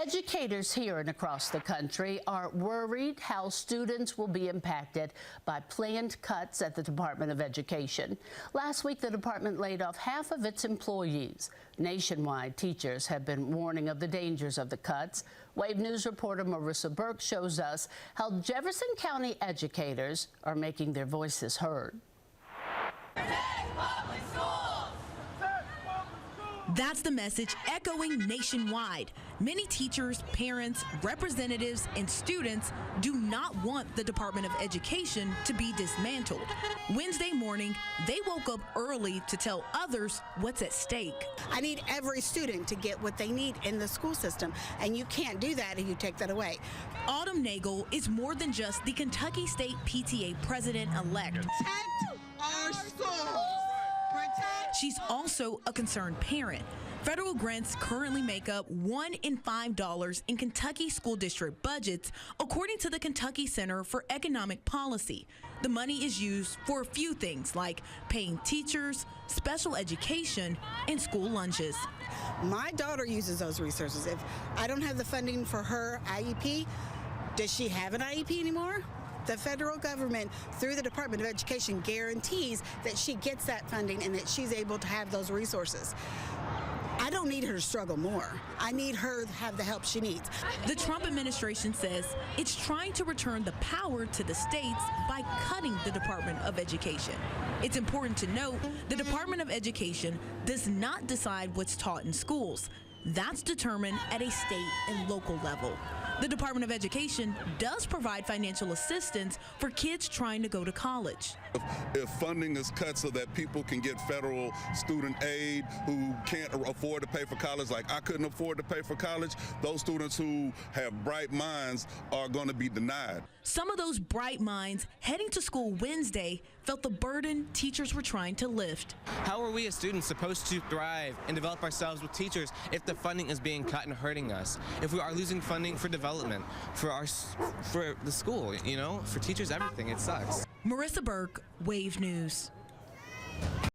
Educators here and across the country are worried how students will be impacted by planned cuts at the Department of Education. Last week, the department laid off half of its employees. Nationwide, teachers have been warning of the dangers of the cuts. Wave News reporter Marissa Burke shows us how Jefferson County educators are making their voices heard. That's the message echoing nationwide. Many teachers, parents, representatives, and students do not want the Department of Education to be dismantled. Wednesday morning, they woke up early to tell others what's at stake. I need every student to get what they need in the school system, and you can't do that if you take that away. Autumn Nagel is more than just the Kentucky State PTA president-elect. Protect our schools. She's also a concerned parent. Federal grants currently make up $1 in $5 in Kentucky school district budgets, according to the Kentucky Center for Economic Policy. The money is used for a few things like paying teachers, special education, and school lunches. My daughter uses those resources. If I don't have the funding for her IEP, does she have an IEP anymore? The federal government, through the Department of Education, guarantees that she gets that funding and that she's able to have those resources. I don't need her to struggle more. I need her to have the help she needs. The Trump administration says it's trying to return the power to the states by cutting the Department of Education. It's important to note the Department of Education does not decide what's taught in schools. That's determined at a state and local level. The Department of Education does provide financial assistance for kids trying to go to college. If funding is cut so that people can get federal student aid who can't afford to pay for college, like I couldn't afford to pay for college, those students who have bright minds are going to be denied. Some of those bright minds heading to school Wednesday felt the burden teachers were trying to lift. How are we as students supposed to thrive and develop ourselves with teachers if the funding is being cut and hurting us? If we are losing funding for development, for the school, you know, for teachers, everything, it sucks. Marissa Burke, Wave News.